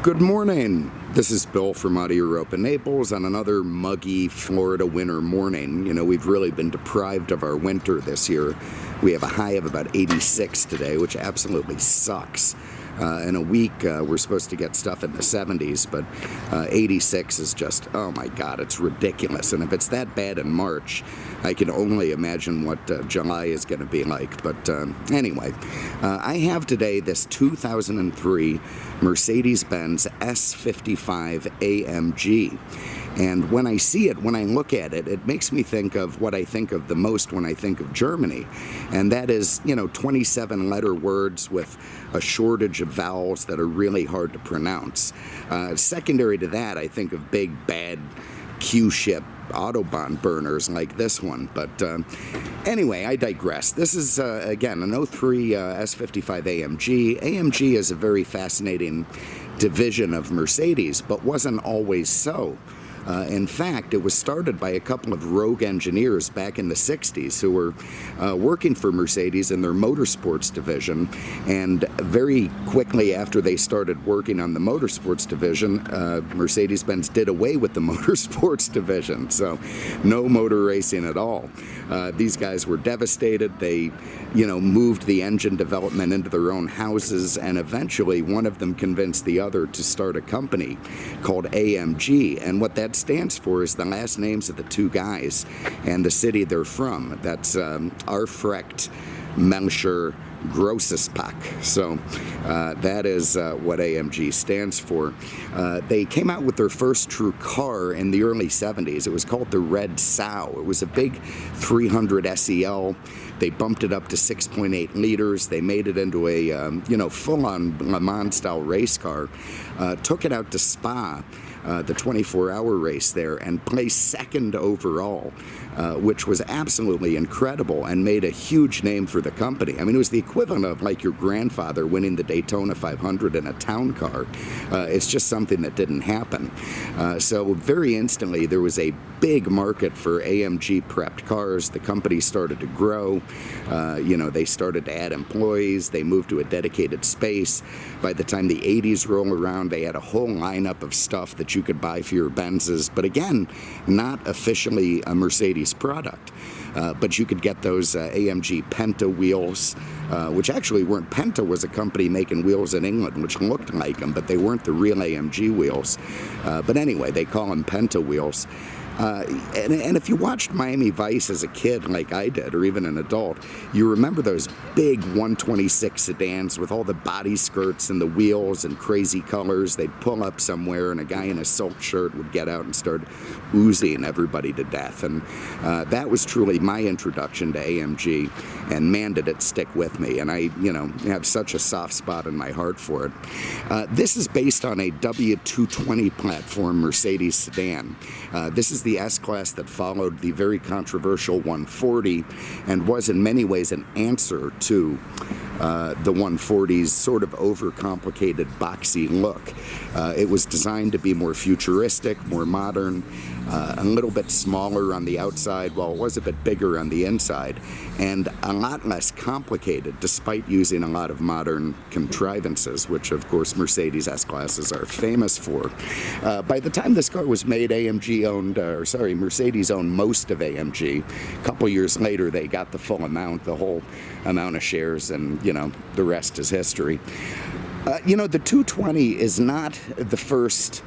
Good morning. This is Bill from Out of Europa, Naples on another muggy Florida winter morning. You know, we've really been deprived of our winter this year. We have a high of about 86 today, which absolutely sucks. In a week, we're supposed to get stuff in the 70s, but 86 is just, oh my God, it's ridiculous. And if it's that bad in March, I can only imagine what July is going to be like. But anyway, I have today this 2003 Mercedes-Benz S55 AMG. And when I see it, when I look at it, it makes me think of what I think of the most when I think of Germany. And that is, 27-letter words with a shortage of vowels that are really hard to pronounce. Secondary to that, I think of big, bad Q-ship Autobahn burners like this one. But anyway, I digress. This is, again, an 03 S55 AMG. AMG is a very fascinating division of Mercedes, but wasn't always so. In fact, it was started by a couple of rogue engineers back in the 60s who were working for Mercedes in their motorsports division, and very quickly after they started working on the motorsports division, Mercedes-Benz did away with the motorsports division, so no motor racing at all. These guys were devastated. They, moved the engine development into their own houses, and eventually one of them convinced the other to start a company called AMG, and what that stands for is the last names of the two guys and the city they're from. That's Arfrecht, Melcher, Grossespack. So that is what AMG stands for. They came out with their first true car in the early 70s. It was called the Red Sow. It was a big 300 SEL. They bumped it up to 6.8 liters. They made it into a full-on Le Mans style race car. Took it out to Spa, the 24-hour race there, and placed second overall, which was absolutely incredible and made a huge name for the company. I mean, it was the equivalent of like your grandfather winning the Daytona 500 in a town car. It's just something that didn't happen. So very instantly, there was a big market for AMG prepped cars. The company started to grow. They started to add employees. They moved to a dedicated space. By the time the 80s roll around, they had a whole lineup of stuff that you could buy for your Benzes, but again, not officially a Mercedes product. But you could get those AMG Penta wheels, which actually weren't. Penta was a company making wheels in England, which looked like them, but they weren't the real AMG wheels. But anyway, they call them Penta wheels. And if you watched Miami Vice as a kid like I did, or even an adult, you remember those big 126 sedans with all the body skirts and the wheels and crazy colors. They'd pull up somewhere and a guy in a silk shirt would get out and start oozing everybody to death. And that was truly my introduction to AMG, and man, did it stick with me. And I, have such a soft spot in my heart for it. This is based on a W220 platform Mercedes sedan. This is the S-Class that followed the very controversial 140 and was in many ways an answer to the 140's sort of overcomplicated, boxy look. It was designed to be more futuristic, more modern, a little bit smaller on the outside, while it was a bit bigger on the inside, and a lot less complicated, despite using a lot of modern contrivances, which of course Mercedes S-Classes are famous for. By the time this car was made, Mercedes owned most of AMG. A couple years later, they got the full amount, the whole amount of shares, and the rest is history. The 220 is not the first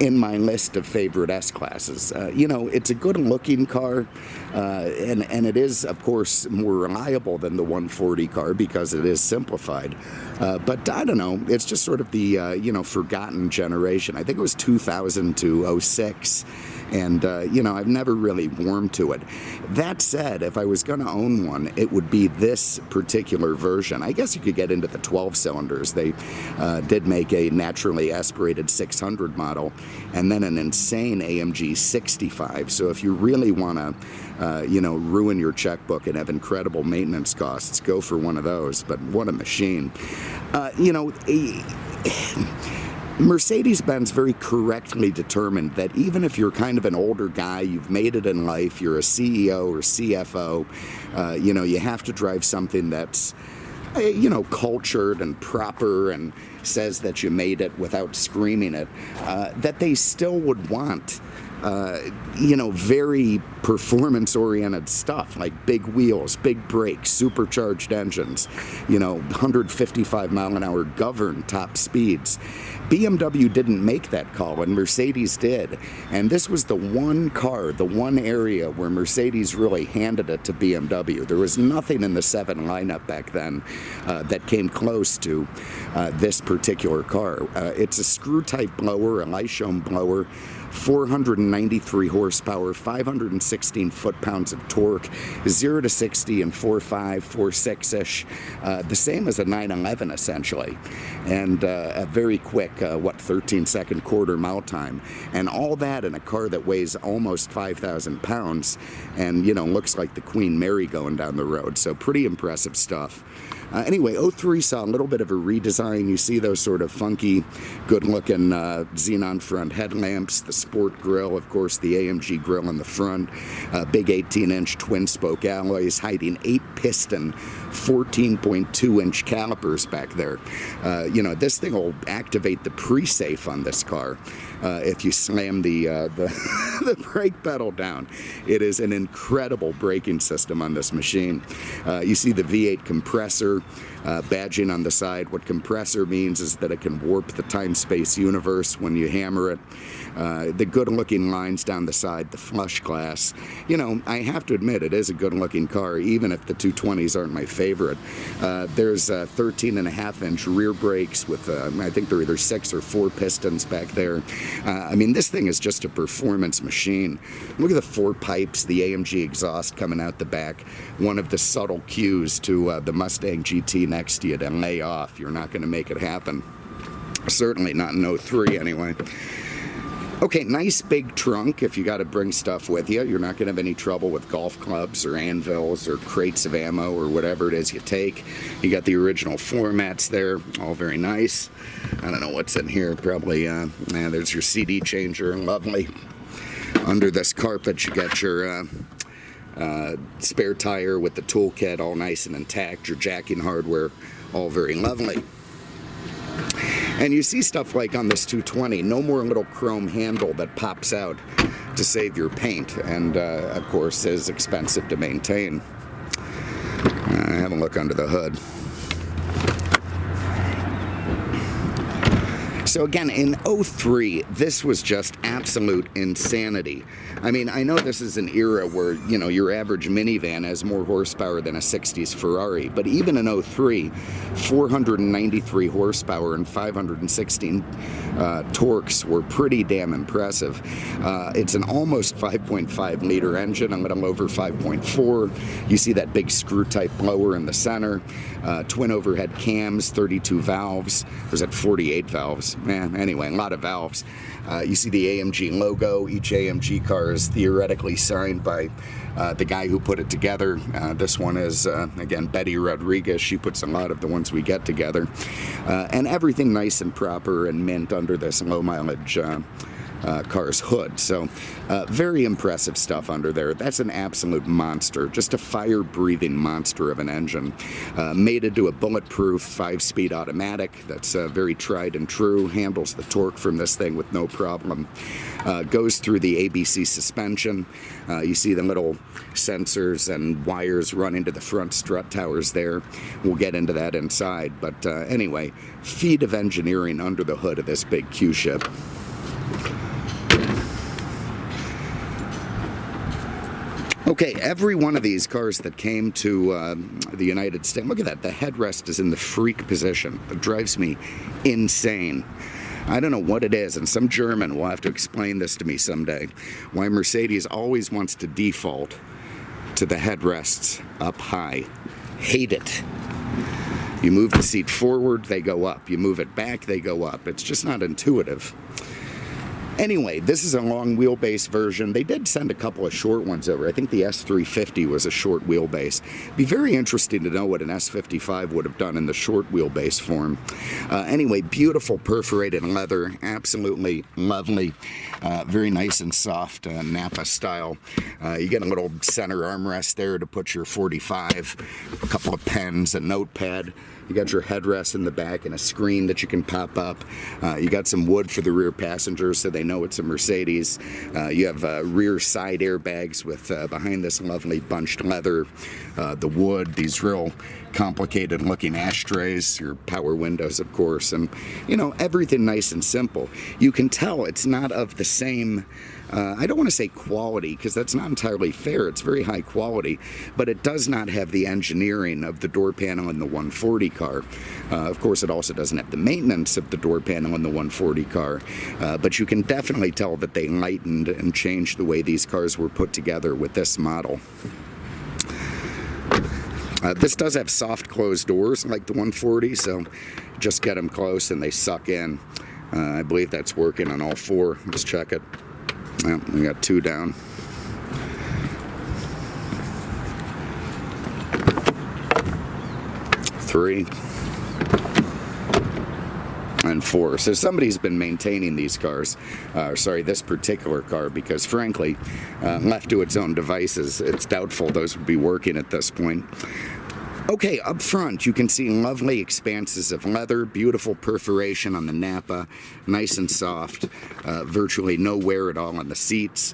in my list of favorite S-Classes. It's a good-looking car, and it is, of course, more reliable than the 140 car because it is simplified. But I don't know, it's just sort of the, forgotten generation. I think it was 2000 to 06. And, I've never really warmed to it. That said, if I was going to own one, it would be this particular version. I guess you could get into the 12 cylinders. They did make a naturally aspirated 600 model and then an insane AMG 65. So if you really want to, ruin your checkbook and have incredible maintenance costs, go for one of those. But what a machine. Mercedes-Benz very correctly determined that even if you're kind of an older guy, you've made it in life, you're a CEO or CFO, you have to drive something that's you know, cultured and proper and says that you made it without screaming it, that they still would want, you know, very performance-oriented stuff like big wheels, big brakes, supercharged engines, you know, 155-mile-an-hour governed top speeds. BMW didn't make that call, and Mercedes did. And this was the one car, the one area where Mercedes really handed it to BMW. There was nothing in the 7 lineup back then that came close to this particular car. It's a screw-type blower, a Lyshome blower, 493 horsepower, 516 foot-pounds of torque, 0 to 60 in 4.5, 4.6-ish, the same as a 911 essentially, and a very quick, 13-second quarter mile time, and all that in a car that weighs almost 5,000 pounds, and, you know, looks like the Queen Mary going down the road, so pretty impressive stuff. Anyway, 03 saw a little bit of a redesign. You see those sort of funky, good-looking xenon front headlamps, the sport grille, of course, the AMG grille in the front, big 18-inch twin-spoke alloys, hiding 8-piston, 14.2-inch calipers back there. You know, this thing will activate the pre-safe on this car if you slam the the brake pedal down. It is an incredible braking system on this machine. You see the V8 compressor badging on the side. What compressor means is that it can warp the time-space universe when you hammer it. The good-looking lines down the side, the flush glass. You know, I have to admit, it is a good-looking car, even if the 220s aren't my favorite. There's 13.5-inch rear brakes with, I think they're either 6 or 4 pistons back there. I mean, this thing is just a performance machine. Look at the 4 pipes, the AMG exhaust coming out the back. One of the subtle cues to the Mustang GT next to you to lay off. You're not going to make it happen. Certainly not in 03 anyway. Okay, nice big trunk if you got to bring stuff with you. You're not going to have any trouble with golf clubs or anvils or crates of ammo or whatever it is you take. You got the original floor mats there, all very nice. I don't know what's in here. Probably, there's your CD changer, lovely. Under this carpet, you got your spare tire with the toolkit, all nice and intact. Your jacking hardware, all very lovely. And you see stuff like on this 220, no more little chrome handle that pops out to save your paint, and of course is expensive to maintain. Have a look under the hood. So again, in 03, this was just absolute insanity. I mean, I know this is an era where, you know, your average minivan has more horsepower than a 60s Ferrari, but even in 03, 493 horsepower and 516 torques were pretty damn impressive. It's an almost 5.5 liter engine, a little over 5.4. You see that big screw-type blower in the center, twin overhead cams, 32 valves. There's at 48 valves. Anyway, a lot of valves. You see the AMG logo. Each AMG car is theoretically signed by the guy who put it together. This one is, again, Betty Rodriguez. She puts a lot of the ones we get together. And everything nice and proper and mint under this low-mileage car's hood. So very impressive stuff under there. That's an absolute monster, just a fire-breathing monster of an engine. Made into a bulletproof 5-speed automatic that's very tried and true, handles the torque from this thing with no problem. Goes through the ABC suspension. You see the little sensors and wires run into the front strut towers there. We'll get into that inside, but anyway, feat of engineering under the hood of this big Q-ship. Okay, every one of these cars that came to the United States, look at that, the headrest is in the freak position. It drives me insane. I don't know what it is, and some German will have to explain this to me someday, why Mercedes always wants to default to the headrests up high. Hate it. You move the seat forward, they go up. You move it back, they go up. It's just not intuitive. Anyway, this is a long wheelbase version. They did send a couple of short ones over. I think the S350 was a short wheelbase. Be very interesting to know what an S55 would have done in the short wheelbase form. Anyway, beautiful perforated leather, absolutely lovely, very nice and soft, Napa style. You get a little center armrest there to put your 45, a couple of pens, a notepad. You got your headrest in the back and a screen that you can pop up. You got some wood for the rear passengers so they know it's a Mercedes. You have rear side airbags with behind this lovely bunched leather, the wood, these real complicated looking ashtrays, your power windows of course, and you know, everything nice and simple. You can tell it's not of the same I don't want to say quality because that's not entirely fair. It's very high quality, but it does not have the engineering of the door panel in the 140 car. Of course, it also doesn't have the maintenance of the door panel in the 140 car, but you can definitely tell that they lightened and changed the way these cars were put together with this model. This does have soft closed doors like the 140, so just get them close and they suck in. I believe that's working on all four. Let's check it. Well, we got two down. Three. And four. So somebody's been maintaining these cars, this particular car, because frankly, left to its own devices, it's doubtful those would be working at this point. Okay, up front you can see lovely expanses of leather, beautiful perforation on the Napa, nice and soft, virtually no wear at all on the seats.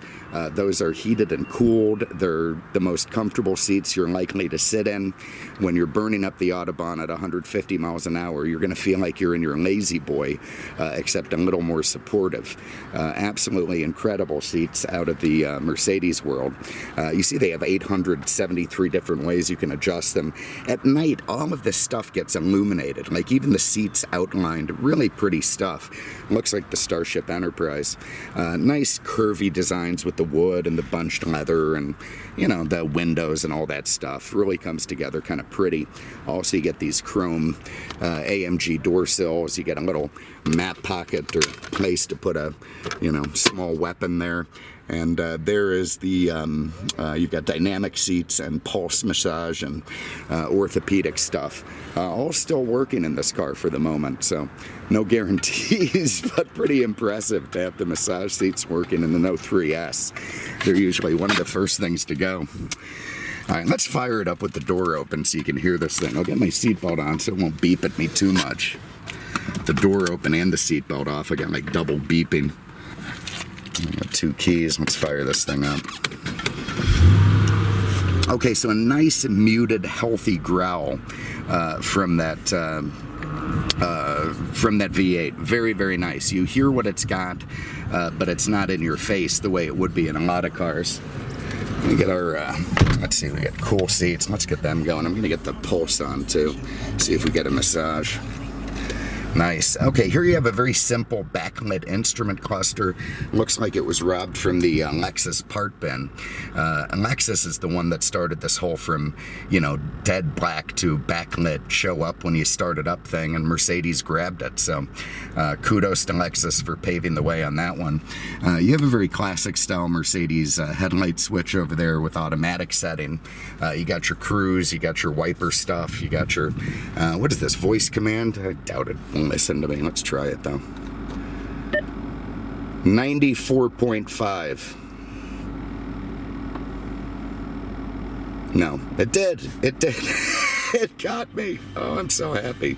Those are heated and cooled. They're the most comfortable seats you're likely to sit in. When you're burning up the Autobahn at 150 miles an hour, you're going to feel like you're in your Lazy Boy, except a little more supportive. Absolutely incredible seats out of the Mercedes world. You see they have 873 different ways you can adjust them. At night, all of this stuff gets illuminated, like even the seats outlined, really pretty stuff. Looks like the Starship Enterprise. Nice curvy designs with the wood and the bunched leather and, you know, the windows and all that stuff. Really comes together kind of pretty. Also, you get these chrome AMG door sills. You get a little map pocket or place to put a, you know, small weapon there. And there is the, you've got dynamic seats and pulse massage and orthopedic stuff. All still working in this car for the moment, so no guarantees, but pretty impressive to have the massage seats working in the No 3S. They're usually one of the first things to go. All right, let's fire it up with the door open so you can hear this thing. I'll get my seatbelt on so it won't beep at me too much. The door open and the seatbelt off. I got like double beeping. I got two keys. Let's fire this thing up. Okay, so a nice muted, healthy growl from that V8. Very, very nice. You hear what it's got, but it's not in your face the way it would be in a lot of cars. We get our, let's see, we got cool seats. Let's get them going. I'm going to get the pulse on too. See if we get a massage. Nice. Okay, here you have a very simple backlit instrument cluster. Looks like it was robbed from the Lexus part bin. And Lexus is the one that started this whole from, you know, dead black to backlit show up when you start it up thing, and Mercedes grabbed it. So kudos to Lexus for paving the way on that one. You have a very classic style Mercedes headlight switch over there with automatic setting. You got your cruise, you got your wiper stuff, you got your, what is this, voice command? I doubt it. Listen to me. Let's try it though. 94.5. No, it did. It did. It got me. Oh, I'm so happy.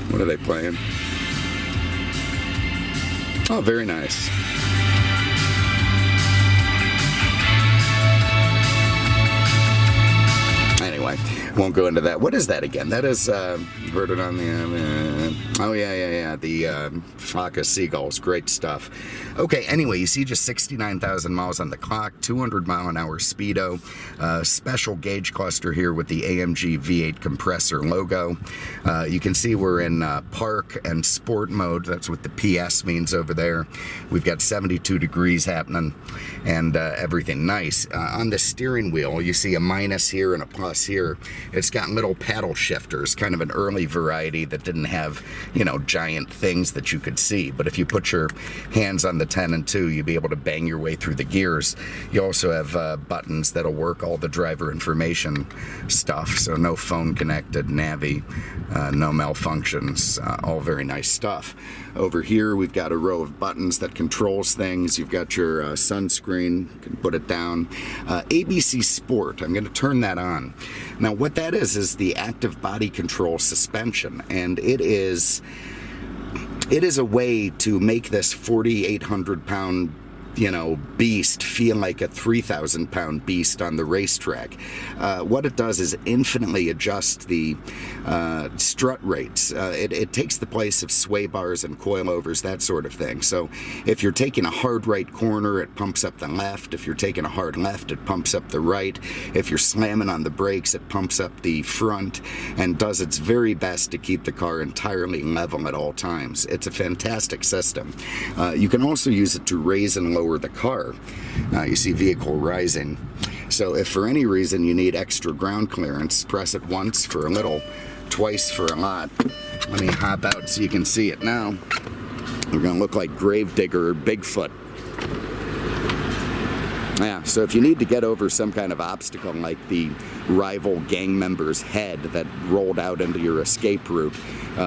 What are they playing? Oh, very nice. Anyway, won't go into that. What is that again? That is, heard it on the, oh yeah, the flock of seagulls. Great stuff. Okay, anyway, you see just 69,000 miles on the clock, 200 mile an hour speedo, special gauge cluster here with the AMG V8 compressor logo. You can see we're in park and sport mode. That's what the PS means over there. We've got 72 degrees happening and everything nice. On the steering wheel, you see a minus here and a plus here. It's got little paddle shifters, kind of an early variety that didn't have, you know, giant things that you could see. But if you put your hands on the 10 and 2, you'll be able to bang your way through the gears. You also have buttons that'll work all the driver information stuff, so no phone connected, navi, no malfunctions, all very nice stuff. Over here we've got a row of buttons that controls things. You've got your sunscreen, you can put it down. ABC Sport, I'm going to turn that on. Now what that is the active body control suspension, and it is a way to make this 4,800 pound, you know, beast feel like a 3,000 pound beast on the racetrack. What it does is infinitely adjust the strut rates. It takes the place of sway bars and coilovers, that sort of thing. So if you're taking a hard right corner, it pumps up the left. If you're taking a hard left, it pumps up the right. If you're slamming on the brakes, it pumps up the front and does its very best to keep the car entirely level at all times. It's a fantastic system. You can also use it to raise and lower the car. You see vehicle rising. So if for any reason you need extra ground clearance, press it once for a little, twice for a lot. Let me hop out so you can see it now. We're going to look like Gravedigger or Bigfoot. Yeah, so if you need to get over some kind of obstacle like the rival gang member's head that rolled out into your escape route,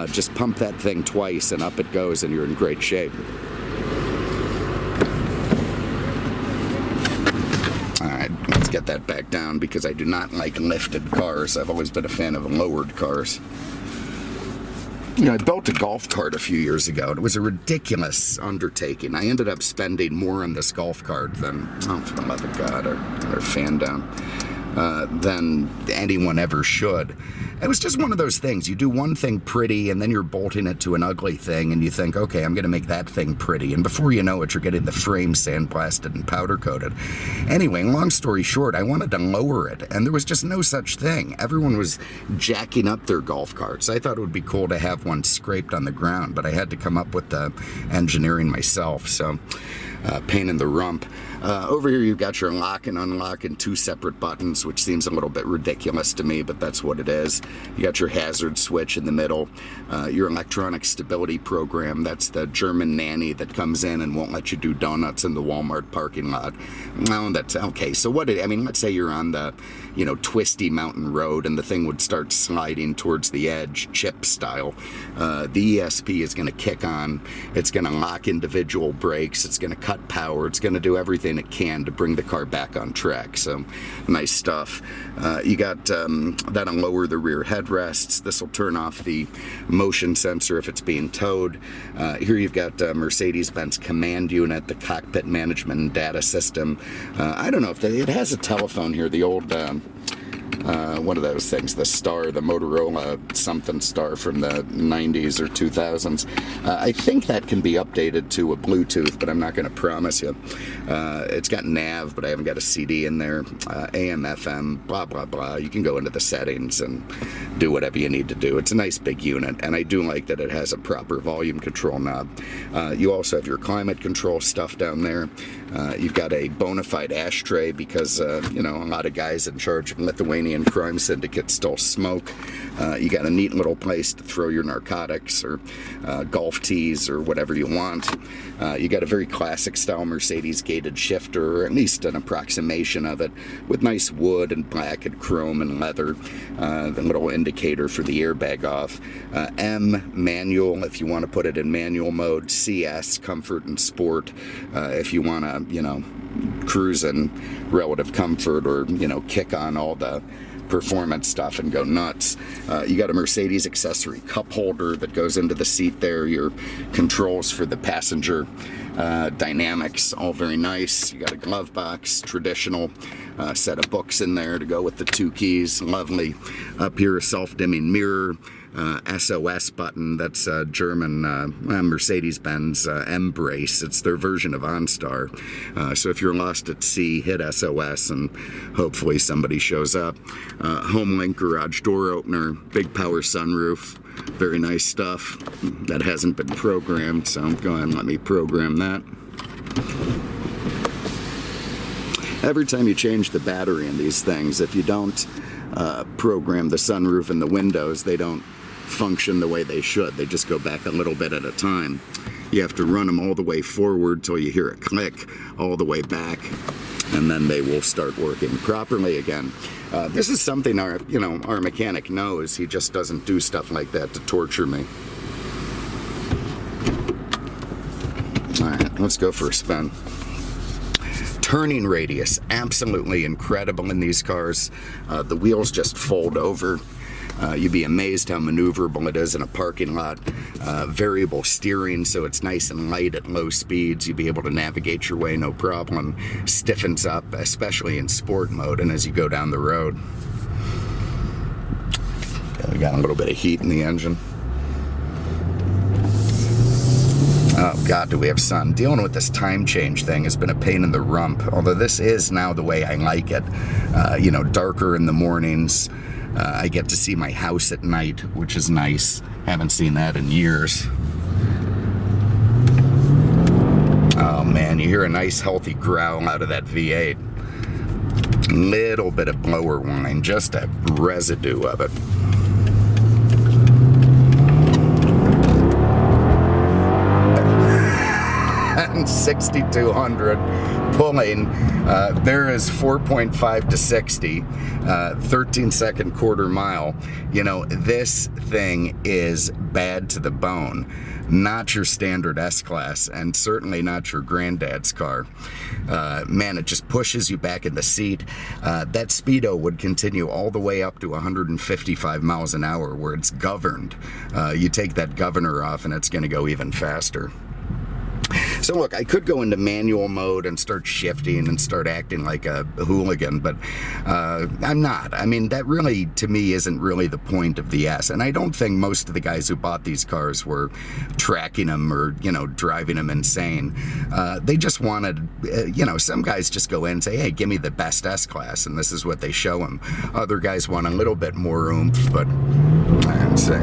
just pump that thing twice and up it goes and you're in great shape. Let's get that back down because I do not like lifted cars. I've always been a fan of lowered cars. You know, I built a golf cart a few years ago, and it was a ridiculous undertaking. I ended up spending more on this golf cart than, oh, for the love of God, our fan down, than anyone ever should. It was just one of those things. You do one thing pretty, and then you're bolting it to an ugly thing, and you think, okay, I'm going to make that thing pretty. And before you know it, you're getting the frame sandblasted and powder coated. Anyway, long story short, I wanted to lower it, and there was just no such thing. Everyone was jacking up their golf carts. I thought it would be cool to have one scraped on the ground, but I had to come up with the engineering myself, so pain in the rump. Over here you've got your lock and unlock in two separate buttons, which seems a little bit ridiculous to me, but that's what it is. You got your hazard switch in the middle, your electronic stability program. That's the German nanny that comes in and won't let you do donuts in the Walmart parking lot. Well, that's okay. So let's say you're on the, you know, twisty mountain road and the thing would start sliding towards the edge, chip style. The ESP is going to kick on. It's going to lock individual brakes. It's going to cut power. It's going to do everything it can to bring the car back on track. So nice stuff. You got that'll lower the rear headrests. This will turn off the motion sensor if it's being towed. Here you've got Mercedes-Benz command unit, the cockpit management and data system. I don't know if it has a telephone here, the old one of those things, the Star, the Motorola something Star from the 90s or 2000s. I think that can be updated to a Bluetooth, but I'm not going to promise you. It's got nav, but I haven't got a CD in there. AM, FM, blah, blah, blah. You can go into the settings and do whatever you need to do. It's a nice big unit, and I do like that it has a proper volume control knob. You also have your climate control stuff down there. You've got a bona fide ashtray because, you know, a lot of guys in charge of Lithuanian crime syndicates still smoke. You got a neat little place to throw your narcotics or golf tees or whatever you want. You got a very classic style Mercedes gated shifter, or at least an approximation of it, with nice wood and black and chrome and leather. The little indicator for the airbag off. M, manual, if you want to put it in manual mode. CS, comfort and sport, if you want to, you know, cruise in relative comfort or, you know, kick on all the performance stuff and go nuts. You got a Mercedes accessory cup holder that goes into the seat there, your controls for the passenger dynamics, all very nice. You got a glove box, traditional set of books in there to go with the two keys, lovely. Up here, a self-dimming mirror, SOS button. That's German Mercedes-Benz M-Brace. It's their version of OnStar. So if you're lost at sea, hit SOS and hopefully somebody shows up. HomeLink garage door opener, big power sunroof. Very nice stuff. That hasn't been programmed, so go ahead and let me program that. Every time you change the battery in these things, if you don't program the sunroof and the windows, they don't function the way they should. They just go back a little bit at a time. You have to run them all the way forward till you hear a click, all the way back, and then they will start working properly again. This is something our mechanic knows. He just doesn't do stuff like that to torture me. All right, let's go for a spin. Turning radius, absolutely incredible in these cars. The wheels just fold over. You'd be amazed how maneuverable it is in a parking lot. Variable steering, so it's nice and light at low speeds. You'd be able to navigate your way no problem. Stiffens up, especially in sport mode and as you go down the road. We got a little bit of heat in the engine. Oh God, do we have sun. Dealing with this time change thing has been a pain in the rump, although this is now the way I like it. Darker in the mornings. I get to see my house at night, which is nice. Haven't seen that in years. Oh man, you hear a nice healthy growl out of that V8. Little bit of blower whine, just a residue of it. 6,200 pulling. There is 4.5 to 60, 13-second quarter mile. This thing is bad to the bone. Not your standard S-Class, and certainly not your granddad's car. Man, it just pushes you back in the seat. That speedo would continue all the way up to 155 miles an hour, where it's governed. You take that governor off and it's going to go even faster. So look, I could go into manual mode and start shifting and start acting like a hooligan, but I'm not. I mean, that really, to me, isn't really the point of the S. And I don't think most of the guys who bought these cars were tracking them or, driving them insane. They just wanted, some guys just go in and say, hey, give me the best S-Class, and this is what they show them. Other guys want a little bit more oomph, but I'd say.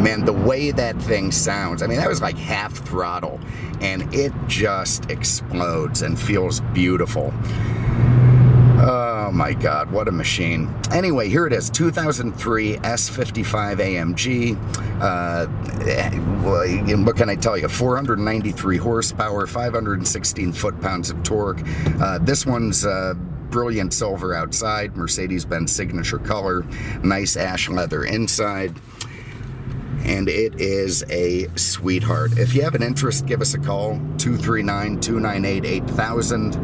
Man, the way that thing sounds, I mean, that was like half throttle, and it just explodes and feels beautiful. Oh my God, what a machine. Anyway, here it is, 2003 S55 AMG. What can I tell you? 493 horsepower, 516 foot-pounds of torque. This one's brilliant silver outside, Mercedes-Benz signature color, nice ash leather inside. And it is a sweetheart. If you have an interest, give us a call, 239-298-8000,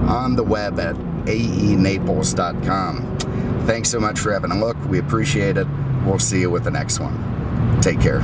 on the web at aenaples.com. Thanks so much for having a look. We appreciate it. We'll see you with the next one. Take care.